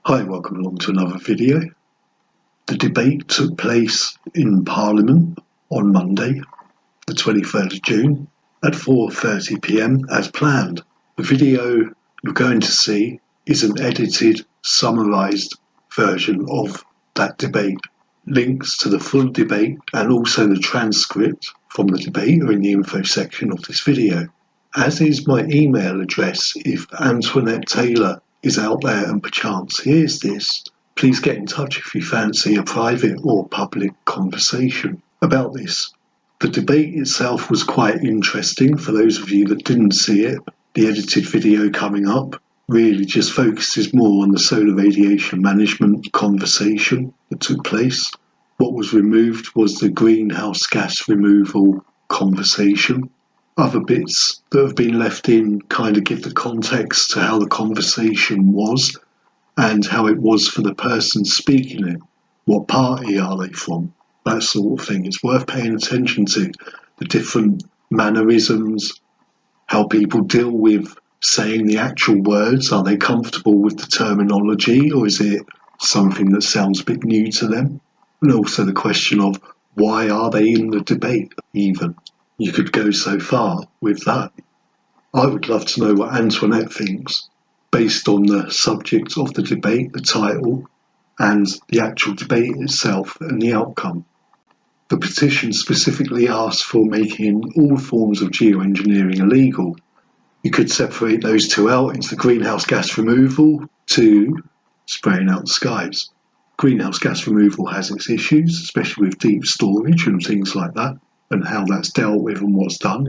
Hi, welcome along to another video. The debate took place in Parliament on Monday, the 23rd of June at 4:30 PM as planned. The video you're going to see is an edited, summarised version of that debate. Links to the full debate and also the transcript from the debate are in the info section of this video. As is my email address, if Antoinette Taylor is out there and perchance hears this, please get in touch if you fancy a private or public conversation about this. The debate itself was quite interesting. For those of you that didn't see it, the edited video coming up really just focuses more on the solar radiation management conversation that took place. What was removed was the greenhouse gas removal conversation. Other bits that have been left in kind of give the context to how the conversation was and how it was for the person speaking it. What party are they from? That sort of thing. It's worth paying attention to the different mannerisms, how people deal with saying the actual words. Are they comfortable with the terminology, or is it something that sounds a bit new to them? And also the question of why are they in the debate even? You could go so far with that. I would love to know what Antoinette thinks, based on the subject of the debate, the title, and the actual debate itself and the outcome. The petition specifically asks for making all forms of geoengineering illegal. You could separate those two out into the greenhouse gas removal to spraying out the skies. Greenhouse gas removal has its issues, especially with deep storage and things like that, and how that's dealt with and what's done.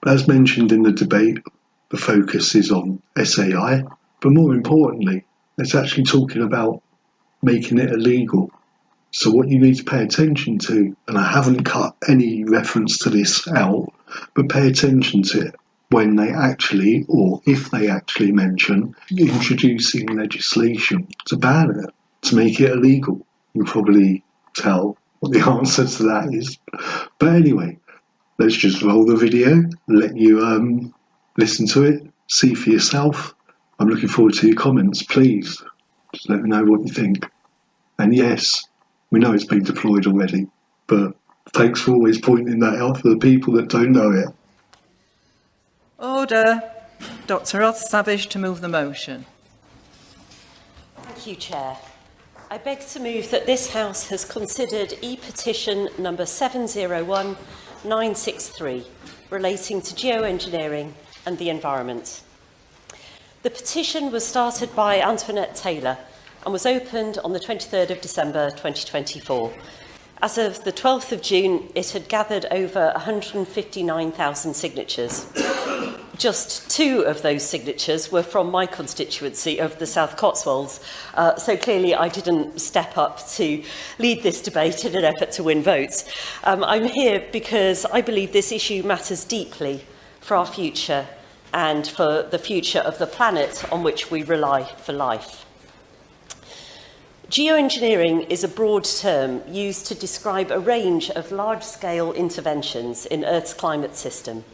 As mentioned in the debate, the focus is on SAI, but more importantly, it's actually talking about making it illegal. So what you need to pay attention to, and I haven't cut any reference to this out, but pay attention to it when they actually, or if they actually mention introducing legislation to ban it, to make it illegal. You'll probably tell what the answer to that is. But anyway, let's just roll the video, let you listen to it, see for yourself. I'm looking forward to your comments. Please just let me know what you think. And yes, we know it's been deployed already, but thanks for always pointing that out for the people that don't know it. Order. Dr. Ross Savage to move the motion. Thank you, Chair. I beg to move that this House has considered e-petition number 701963 relating to geoengineering and the environment. The petition was started by Antoinette Taylor and was opened on the 23rd of December 2024. As of the 12th of June, it had gathered over 159,000 signatures. Just 2 of those signatures were from my constituency of the South Cotswolds, so clearly I didn't step up to lead this debate in an effort to win votes. I'm here because I believe this issue matters deeply for our future and for the future of the planet on which we rely for life. Geoengineering is a broad term used to describe a range of large-scale interventions in Earth's climate system.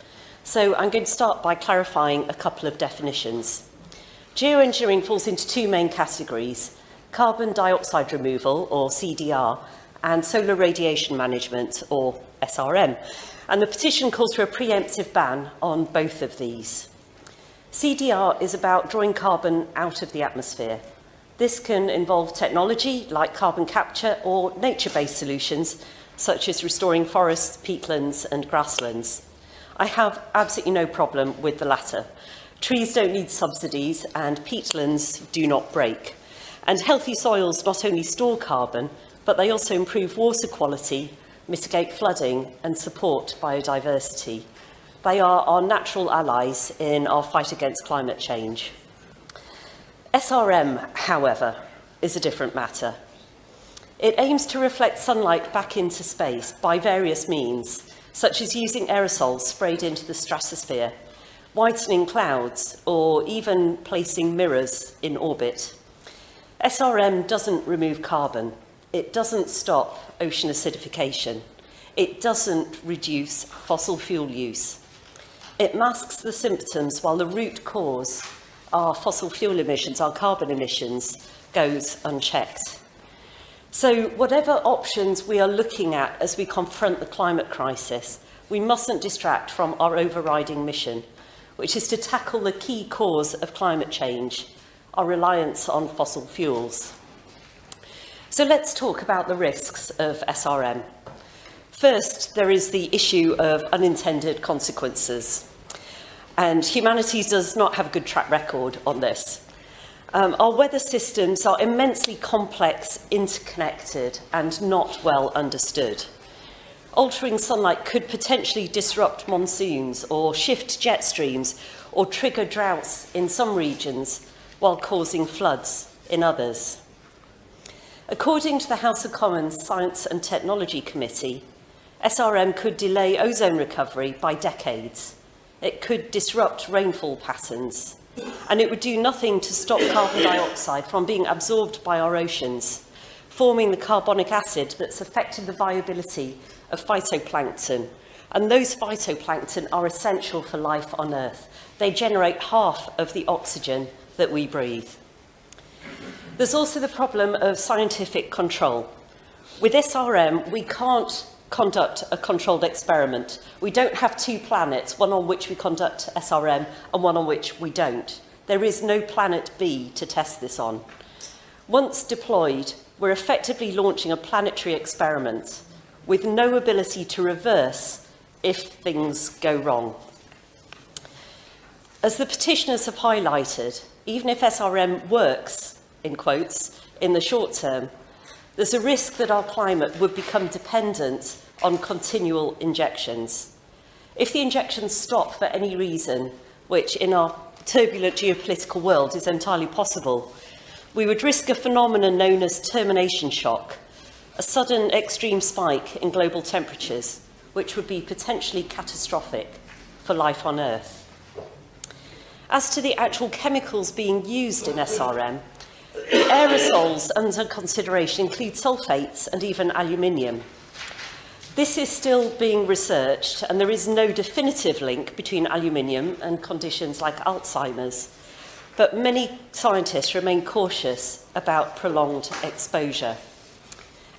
So I'm going to start by clarifying a couple of definitions. Geoengineering falls into 2 main categories: carbon dioxide removal, or CDR, and solar radiation management, or SRM. And the petition calls for a preemptive ban on both of these. CDR is about drawing carbon out of the atmosphere. This can involve technology like carbon capture or nature-based solutions, such as restoring forests, peatlands, and grasslands. I have absolutely no problem with the latter. Trees don't need subsidies and peatlands do not break. And healthy soils not only store carbon, but they also improve water quality, mitigate flooding and support biodiversity. They are our natural allies in our fight against climate change. SRM, however, is a different matter. It aims to reflect sunlight back into space by various means, such as using aerosols sprayed into the stratosphere, whitening clouds, or even placing mirrors in orbit. SRM doesn't remove carbon. It doesn't stop ocean acidification. It doesn't reduce fossil fuel use. It masks the symptoms while the root cause our fossil fuel emissions, our carbon emissions, goes unchecked. So whatever options we are looking at as we confront the climate crisis, we mustn't distract from our overriding mission, which is to tackle the key cause of climate change, our reliance on fossil fuels. So let's talk about the risks of SRM. First, there is the issue of unintended consequences. And humanity does not have a good track record on this. Our weather systems are immensely complex, interconnected, and not well understood. Altering sunlight could potentially disrupt monsoons or shift jet streams or trigger droughts in some regions while causing floods in others. According to the House of Commons Science and Technology Committee, SRM could delay ozone recovery by decades. It could disrupt rainfall patterns, and it would do nothing to stop carbon dioxide from being absorbed by our oceans, forming the carbonic acid that's affected the viability of phytoplankton. And those phytoplankton are essential for life on Earth. They generate half of the oxygen that we breathe. There's also the problem of scientific control. With SRM, we can't conduct a controlled experiment. We don't have two planets, one on which we conduct SRM and one on which we don't. There is no planet B to test this on. Once deployed, we're effectively launching a planetary experiment with no ability to reverse if things go wrong. As the petitioners have highlighted, even if SRM works, in quotes, in the short term, there's a risk that our climate would become dependent on continual injections. If the injections stop for any reason, which in our turbulent geopolitical world is entirely possible, we would risk a phenomenon known as termination shock, a sudden extreme spike in global temperatures, which would be potentially catastrophic for life on Earth. As to the actual chemicals being used in SRM, the aerosols under consideration include sulfates and even aluminium. This is still being researched, and there is no definitive link between aluminium and conditions like Alzheimer's, but many scientists remain cautious about prolonged exposure.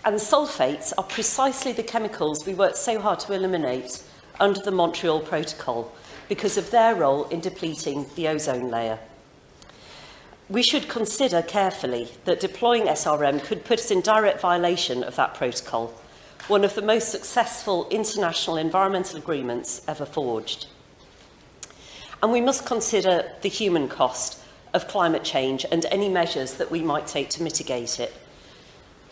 And sulfates are precisely the chemicals we worked so hard to eliminate under the Montreal Protocol because of their role in depleting the ozone layer. We should consider carefully that deploying SRM could put us in direct violation of that protocol, one of the most successful international environmental agreements ever forged. And we must consider the human cost of climate change and any measures that we might take to mitigate it.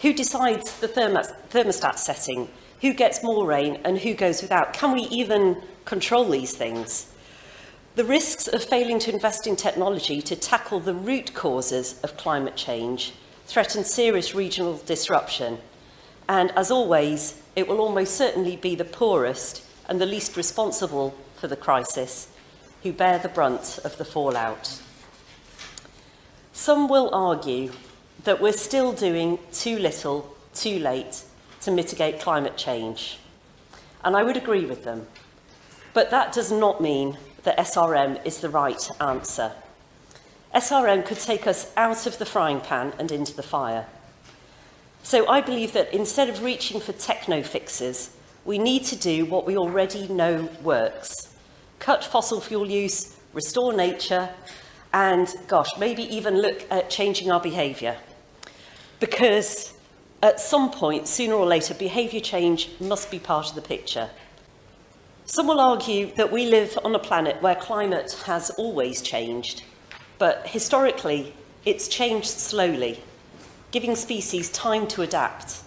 Who decides the thermostat setting? Who gets more rain and who goes without? Can we even control these things? The risks of failing to invest in technology to tackle the root causes of climate change threaten serious regional disruption. And as always, it will almost certainly be the poorest and the least responsible for the crisis who bear the brunt of the fallout. Some will argue that we're still doing too little, too late to mitigate climate change. And I would agree with them. But that does not mean that SRM is the right answer. SRM could take us out of the frying pan and into the fire. So I believe that instead of reaching for techno fixes, we need to do what we already know works. Cut fossil fuel use, restore nature, and maybe even look at changing our behaviour. Because at some point, sooner or later, behaviour change must be part of the picture. Some will argue that we live on a planet where climate has always changed, but historically, it's changed slowly, giving species time to adapt.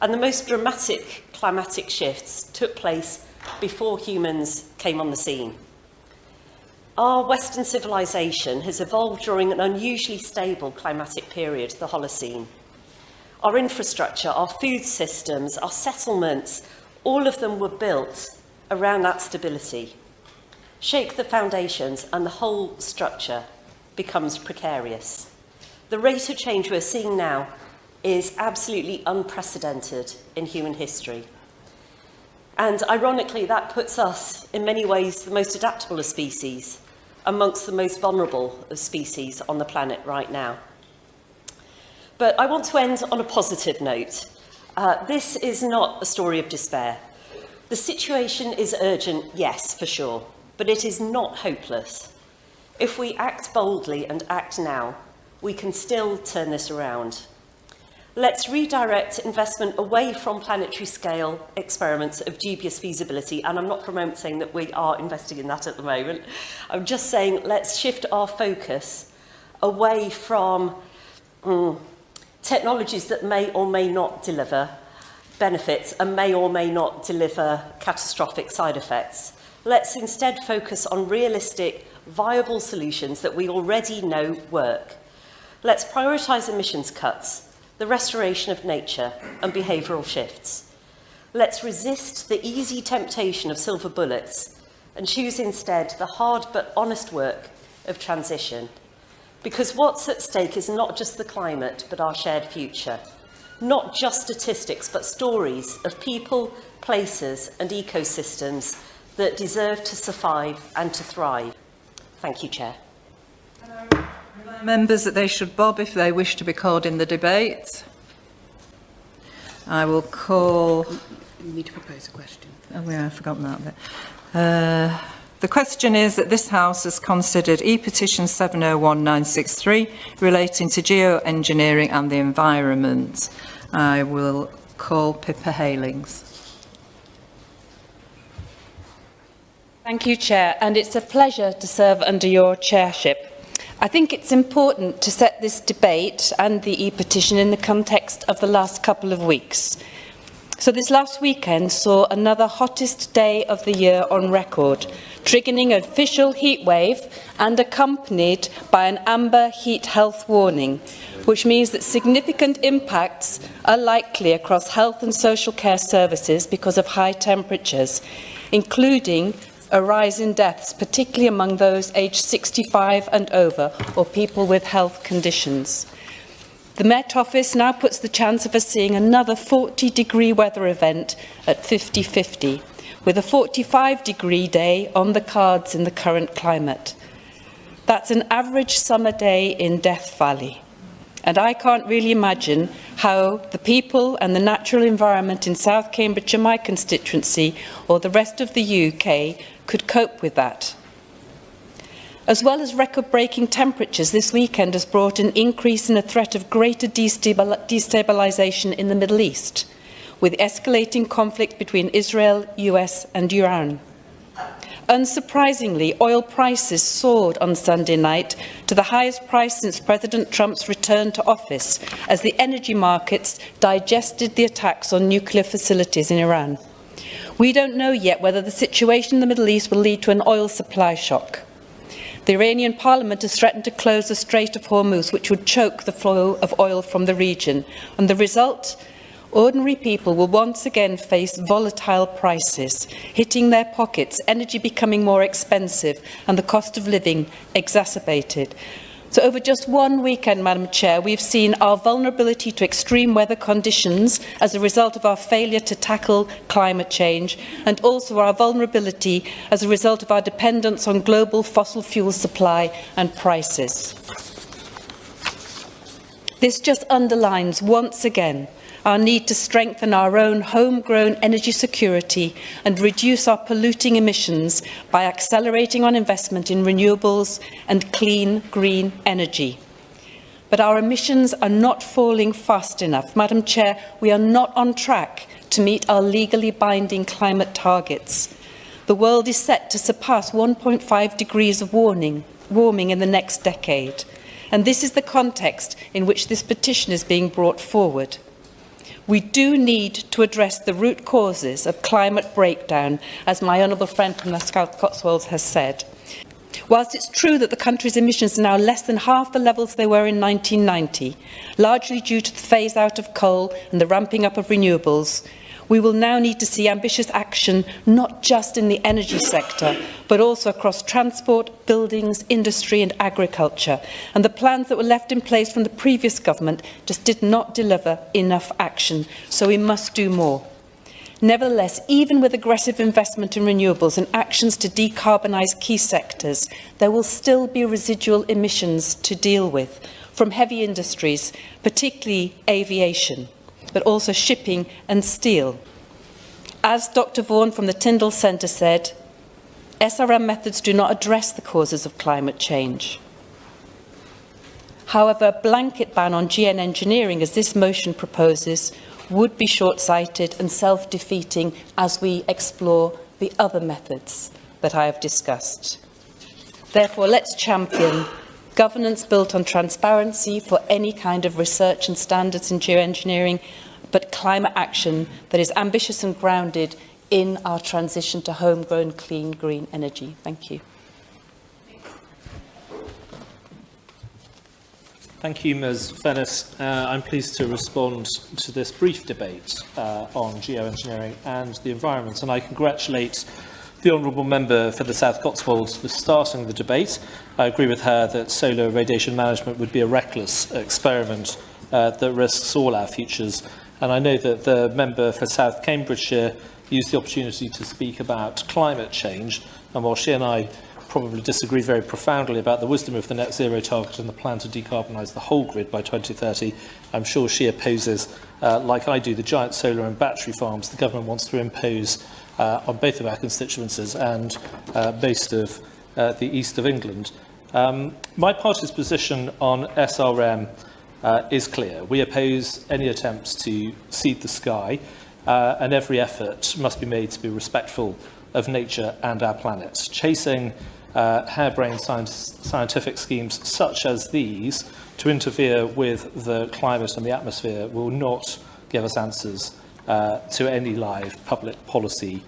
And the most dramatic climatic shifts took place before humans came on the scene. Our Western civilization has evolved during an unusually stable climatic period, the Holocene. Our infrastructure, our food systems, our settlements, all of them were built around that stability. Shake the foundations and the whole structure becomes precarious. The rate of change we're seeing now is absolutely unprecedented in human history. And ironically, that puts us, in many ways, the most adaptable of species. amongst the most vulnerable of species on the planet right now. But I want to end on a positive note. This is not a story of despair. The situation is urgent, yes, for sure, but it is not hopeless. If we act boldly and act now, we can still turn this around. Let's redirect investment away from planetary scale experiments of dubious feasibility, and I'm not for a moment saying that we are investing in that at the moment. I'm just saying let's shift our focus away from technologies that may or may not deliver benefits and may or may not deliver catastrophic side effects. Let's instead focus on realistic, viable solutions that we already know work. Let's prioritise emissions cuts, the restoration of nature and behavioural shifts. Let's resist the easy temptation of silver bullets and choose instead the hard but honest work of transition. Because what's at stake is not just the climate, but our shared future. Not just statistics, but stories of people, places and ecosystems that deserve to survive and to thrive. Thank you, Chair. Members that they should bob if they wish to be called in the debate. I will call... You need to propose a question. Oh, yeah, I've forgotten that bit. The question is that this House has considered e-petition 701963 relating to geoengineering and the environment. I will call Pippa Heylings. Thank you, Chair, and it's a pleasure to serve under your chairship. I think it's important to set this debate and the e-petition in the context of the last couple of weeks. So this last weekend saw another hottest day of the year on record, triggering an official heatwave and accompanied by an amber heat health warning, which means that significant impacts are likely across health and social care services because of high temperatures, including a rise in deaths, particularly among those aged 65 and over or people with health conditions. The Met Office now puts the chance of us seeing another 40-degree weather event at 50-50, with a 45-degree day on the cards in the current climate. That's an average summer day in Death Valley. And I can't really imagine how the people and the natural environment in South Cambridgeshire, my constituency, or the rest of the UK could cope with that. As well as record-breaking temperatures, this weekend has brought an increase in a threat of greater destabilisation in the Middle East, with escalating conflict between Israel, US and Iran. Unsurprisingly, oil prices soared on Sunday night to the highest price since President Trump's return to office, as the energy markets digested the attacks on nuclear facilities in Iran. We don't know yet whether the situation in the Middle East will lead to an oil supply shock. The Iranian Parliament has threatened to close the Strait of Hormuz, which would choke the flow of oil from the region. And the result? Ordinary people will once again face volatile prices, hitting their pockets, energy becoming more expensive, and the cost of living exacerbated. So over just one weekend, Madam Chair, we've seen our vulnerability to extreme weather conditions as a result of our failure to tackle climate change, and also our vulnerability as a result of our dependence on global fossil fuel supply and prices. This just underlines once again our need to strengthen our own homegrown energy security and reduce our polluting emissions by accelerating on investment in renewables and clean, green energy. But our emissions are not falling fast enough. Madam Chair, we are not on track to meet our legally binding climate targets. The world is set to surpass 1.5 degrees of warming in the next decade. And this is the context in which this petition is being brought forward. We do need to address the root causes of climate breakdown, as my honourable friend from the Cotswolds has said. Whilst it's true that the country's emissions are now less than half the levels they were in 1990, largely due to the phase-out of coal and the ramping up of renewables, we will now need to see ambitious action not just in the energy sector, but also across transport, buildings, industry and agriculture. And the plans that were left in place from the previous government just did not deliver enough action, so we must do more. Nevertheless, even with aggressive investment in renewables and actions to decarbonise key sectors, there will still be residual emissions to deal with from heavy industries, particularly aviation, but also shipping and steel. As Dr. Vaughan from the Tyndall Centre said, SRM methods do not address the causes of climate change. However, a blanket ban on GeoEngineering, as this motion proposes, would be short-sighted and self-defeating as we explore the other methods that I have discussed. Therefore, let's champion governance built on transparency for any kind of research and standards in geoengineering, but climate action that is ambitious and grounded in our transition to homegrown, clean, green energy. Thank you. Thank you, Ms Fennis. I'm pleased to respond to this brief debate on geoengineering and the environment, and I congratulate the Honourable Member for the South Cotswolds for starting the debate. I agree with her that solar radiation management would be a reckless experiment that risks all our futures, and I know that the Member for South Cambridgeshire used the opportunity to speak about climate change, and while she and I probably disagree very profoundly about the wisdom of the net zero target and the plan to decarbonise the whole grid by 2030. I'm sure she opposes, like I do, the giant solar and battery farms the government wants to impose on both of our constituencies and most of the east of England. My party's position on SRM is clear. We oppose any attempts to seed the sky, and every effort must be made to be respectful of nature and our planet. Chasing harebrained scientific schemes such as these to interfere with the climate and the atmosphere will not give us answers to any live public policy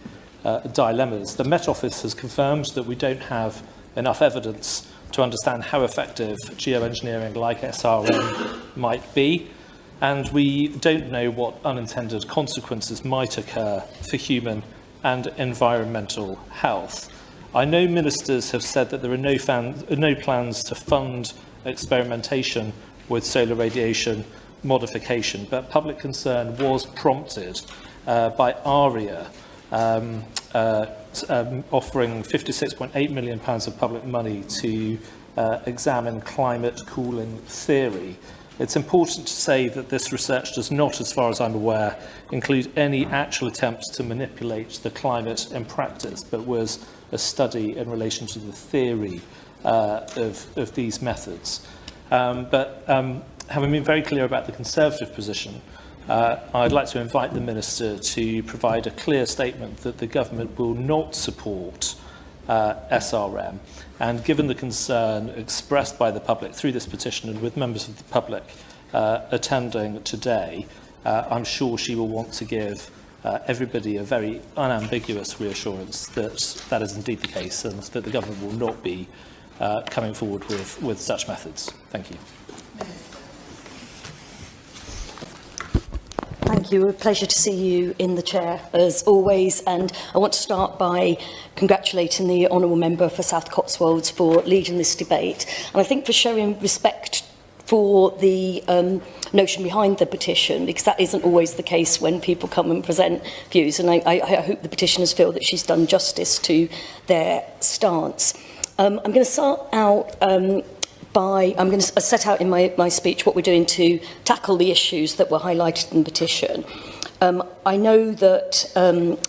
dilemmas. The Met Office has confirmed that we don't have enough evidence to understand how effective geoengineering like SRM might be, and we don't know what unintended consequences might occur for human and environmental health. I know ministers have said that there are no plans to fund experimentation with solar radiation modification, but public concern was prompted by ARIA offering £56.8 million of public money to examine climate cooling theory. It's important to say that this research does not, as far as I'm aware, include any actual attempts to manipulate the climate in practice, but was a study in relation to the theory of these methods. Having been very clear about the Conservative position, I'd like to invite the Minister to provide a clear statement that the Government will not support SRM. And given the concern expressed by the public through this petition and with members of the public attending today, I'm sure she will want to give everybody a very unambiguous reassurance that that is indeed the case and that the Government will not be coming forward with such methods. Thank you. Thank you. A pleasure to see you in the chair, as always. And I want to start by congratulating the Honourable Member for South Cotswolds for leading this debate. And I think for showing respect for the notion behind the petition, because that isn't always the case when people come and present views. And I hope the petitioners feel that she's done justice to their stance. I'm going to start out I'm going to set out in my speech what we're doing to tackle the issues that were highlighted in the petition. I know that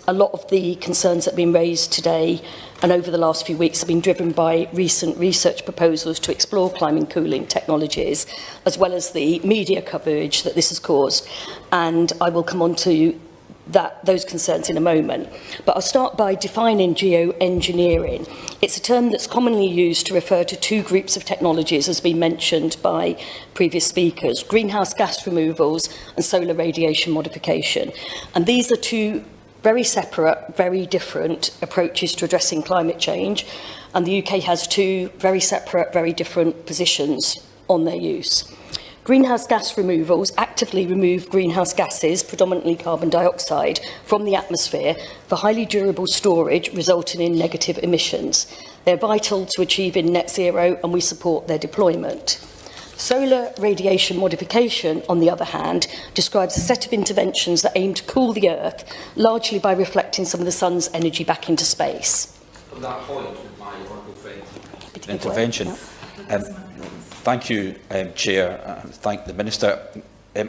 a lot of the concerns that have been raised today and over the last few weeks have been driven by recent research proposals to explore climate cooling technologies, as well as the media coverage that this has caused. And I will come on to those concerns in a moment. But I'll start by defining geoengineering. It's a term that's commonly used to refer to two groups of technologies, as been mentioned by previous speakers: greenhouse gas removals and solar radiation modification. And these are two very separate, very different approaches to addressing climate change. And the UK has two very separate, very different positions on their use. Greenhouse gas removals actively remove greenhouse gases, predominantly carbon dioxide, from the atmosphere for highly durable storage, resulting in negative emissions. They're vital to achieving net zero, and we support their deployment. Solar radiation modification, on the other hand, describes a set of interventions that aim to cool the Earth, largely by reflecting some of the sun's energy back into space. On that point, with my honourable friend, intervention. Thank you, Chair, and thank the Minister.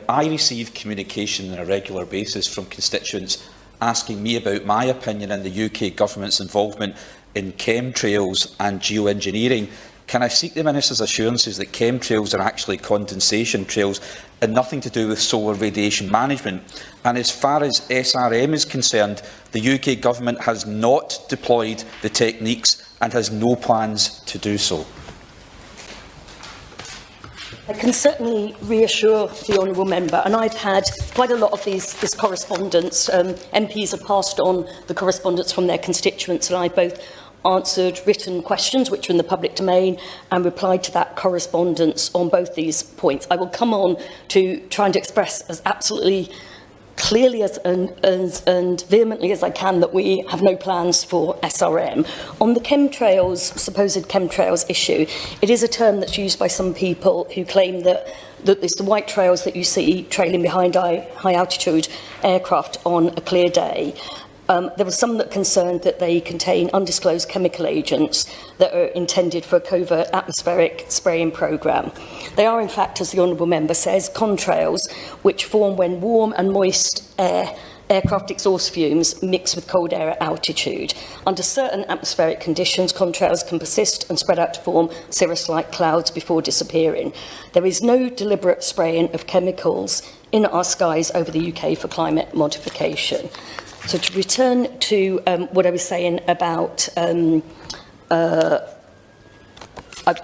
I receive communication on a regular basis from constituents asking me about my opinion on the UK Government's involvement in chemtrails and geoengineering. Can I seek the Minister's assurances that chemtrails are actually condensation trails and nothing to do with solar radiation management? And as far as SRM is concerned, the UK Government has not deployed the techniques and has no plans to do so. I can certainly reassure the honourable member, and I've had quite a lot of this correspondence. MPs have passed on the correspondence from their constituents, and I both answered written questions which are in the public domain and replied to that correspondence on both these points. I will come on to trying to express as absolutely clearly and vehemently as I can that we have no plans for SRM. On the chemtrails, supposed chemtrails issue, it is a term that's used by some people who claim that it's the white trails that you see trailing behind high altitude aircraft on a clear day. There were some that concerned that they contain undisclosed chemical agents that are intended for a covert atmospheric spraying programme. They are, in fact, as the honourable member says, contrails, which form when warm and moist aircraft exhaust fumes mix with cold air at altitude. Under certain atmospheric conditions, contrails can persist and spread out to form cirrus-like clouds before disappearing. There is no deliberate spraying of chemicals in our skies over the UK for climate modification. So to return to what I was saying about, I've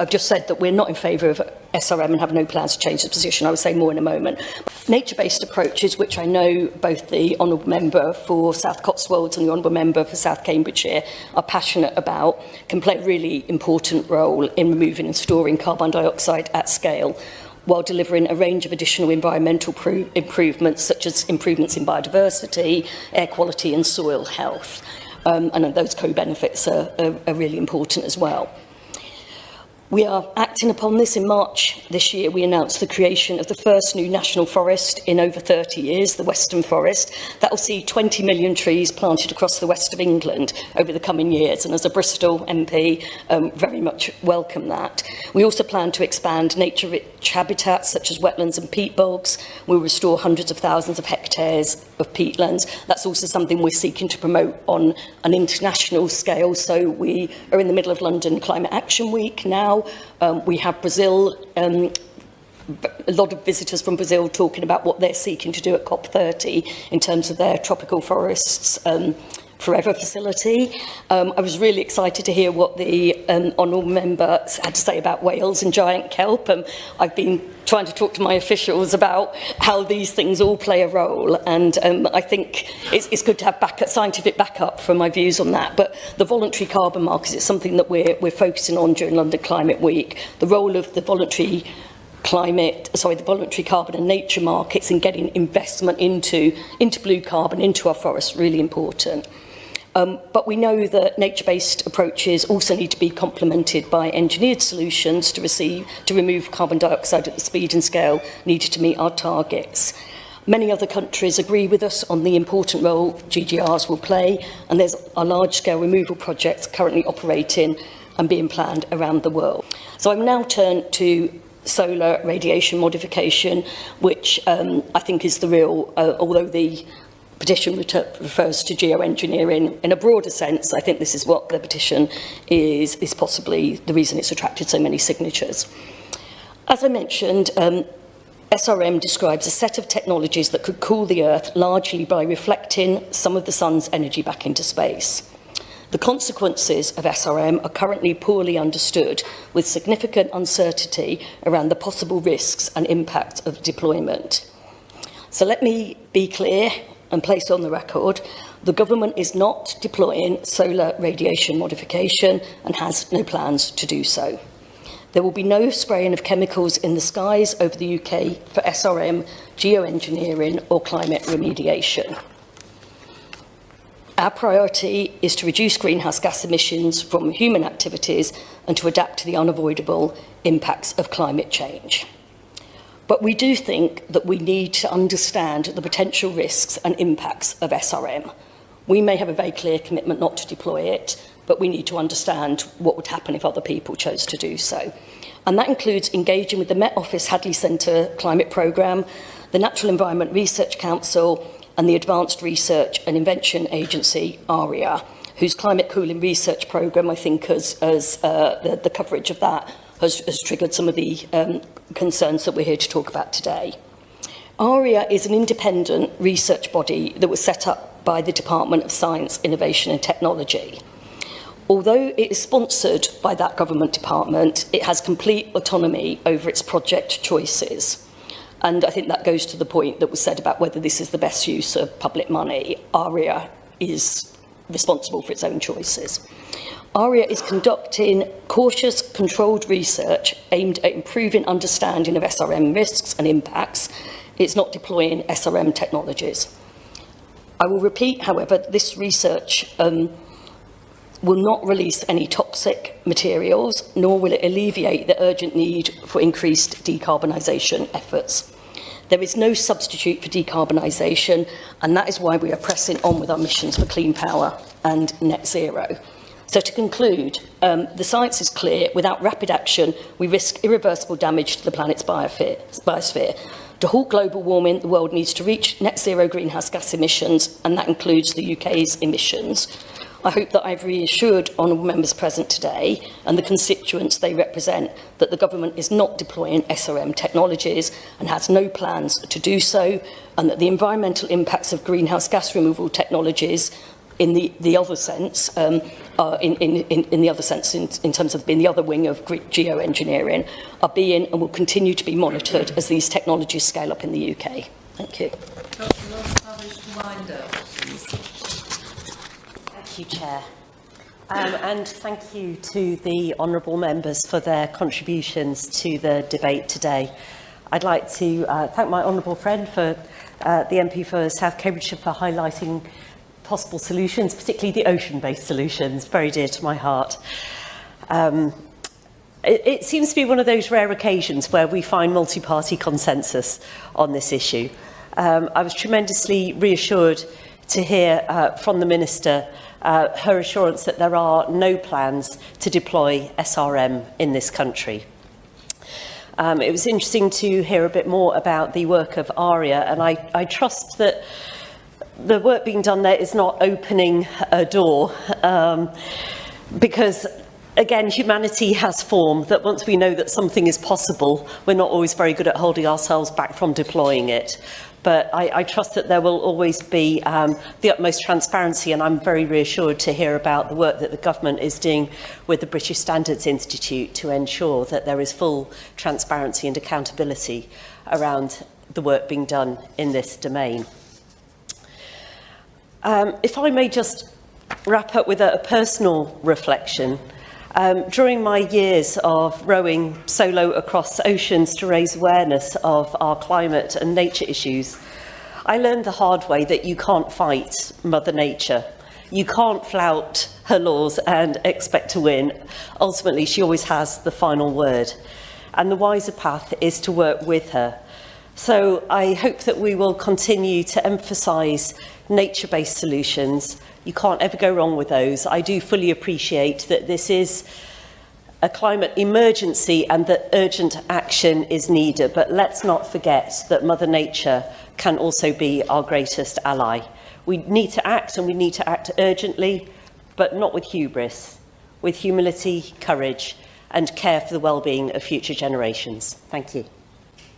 just said that we're not in favour of SRM and have no plans to change the position. I will say more in a moment. Nature-based approaches, which I know both the honourable member for South Cotswolds and the honourable member for South Cambridgeshire are passionate about, can play a really important role in removing and storing carbon dioxide at scale, while delivering a range of additional environmental improvements, such as improvements in biodiversity, air quality and soil health. And those co-benefits are really important as well. We are acting upon this. In March this year, we announced the creation of the first new national forest in over 30 years, the Western Forest. That will see 20 million trees planted across the west of England over the coming years. And as a Bristol MP, very much welcome that. We also plan to expand nature-rich habitats such as wetlands and peat bogs. We'll restore hundreds of thousands of hectares of peatlands. That's also something we're seeking to promote on an international scale. So we are in the middle of London Climate Action Week now. We have Brazil, a lot of visitors from Brazil talking about what they're seeking to do at COP30 in terms of their tropical forests forever facility. I was really excited to hear what the honourable member had to say about whales and giant kelp. I've been trying to talk to my officials about how these things all play a role, and I think it's good to have scientific backup for my views on that. But the voluntary carbon markets is something that we're focusing on during London Climate Week. The role of the voluntary carbon and nature markets in getting investment into blue carbon, into our forests, really important. But we know that nature-based approaches also need to be complemented by engineered solutions to remove carbon dioxide at the speed and scale needed to meet our targets. Many other countries agree with us on the important role GGRs will play, and there's a large-scale removal projects currently operating and being planned around the world. So I will now turn to solar radiation modification, which I think is the real, although the petition refers to geoengineering in a broader sense, I think this is what the petition is possibly the reason it's attracted so many signatures. As I mentioned, SRM describes a set of technologies that could cool the Earth largely by reflecting some of the sun's energy back into space. The consequences of SRM are currently poorly understood, with significant uncertainty around the possible risks and impact of deployment. So let me be clear and place on the record, the government is not deploying solar radiation modification and has no plans to do so. There will be no spraying of chemicals in the skies over the UK for SRM, geoengineering or climate remediation. Our priority is to reduce greenhouse gas emissions from human activities and to adapt to the unavoidable impacts of climate change. But we do think that we need to understand the potential risks and impacts of SRM. We may have a very clear commitment not to deploy it, but we need to understand what would happen if other people chose to do so. And that includes engaging with the Met Office Hadley Centre Climate Programme, the Natural Environment Research Council, and the Advanced Research and Invention Agency, ARIA, whose climate cooling research programme, I think, the coverage of that has triggered some of the concerns that we're here to talk about today. ARIA is an independent research body that was set up by the Department of Science, Innovation and Technology. Although it is sponsored by that government department, it has complete autonomy over its project choices. And I think that goes to the point that was said about whether this is the best use of public money. ARIA is responsible for its own choices. ARIA is conducting cautious, controlled research aimed at improving understanding of SRM risks and impacts. It's not deploying SRM technologies. I will repeat, however, this research will not release any toxic materials, nor will it alleviate the urgent need for increased decarbonisation efforts. There is no substitute for decarbonisation, and that is why we are pressing on with our missions for clean power and net zero. So to conclude, the science is clear. Without rapid action, we risk irreversible damage to the planet's biosphere. To halt global warming, the world needs to reach net zero greenhouse gas emissions, and that includes the UK's emissions. I hope that I've reassured honourable members present today and the constituents they represent that the government is not deploying SRM technologies and has no plans to do so, and that the environmental impacts of greenhouse gas removal technologies in the other sense, in terms of being the other wing of geoengineering, are being and will continue to be monitored as these technologies scale up in the UK. Thank you. Thank you, Chair. And thank you to the honourable members for their contributions to the debate today. I'd like to thank my honourable friend, for the MP for South Cambridgeshire, for highlighting possible solutions, particularly the ocean-based solutions, very dear to my heart. It seems to be one of those rare occasions where we find multi-party consensus on this issue. I was tremendously reassured to hear from the Minister her assurance that there are no plans to deploy SRM in this country. It was interesting to hear a bit more about the work of ARIA, and I trust that the work being done there is not opening a door, because, again, humanity has formed that once we know that something is possible, we're not always very good at holding ourselves back from deploying it. But I trust that there will always be the utmost transparency, and I'm very reassured to hear about the work that the government is doing with the British Standards Institute to ensure that there is full transparency and accountability around the work being done in this domain. If I may just wrap up with a personal reflection. During my years of rowing solo across oceans to raise awareness of our climate and nature issues, I learned the hard way that you can't fight Mother Nature. You can't flout her laws and expect to win. Ultimately, she always has the final word. And the wiser path is to work with her. So I hope that we will continue to emphasise nature-based solutions. You can't ever go wrong with those. I do fully appreciate that this is a climate emergency and that urgent action is needed, but let's not forget that Mother Nature can also be our greatest ally. We need to act, and we need to act urgently, but not with hubris, with humility, courage, and care for the well-being of future generations. Thank you.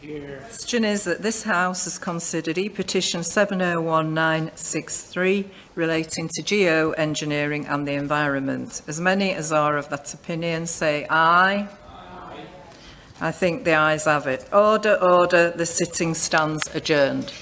The question is that this House has considered e-petition 701963 relating to geoengineering and the environment. As many as are of that opinion say aye. Aye. I think the ayes have it. Order, order. The sitting stands adjourned.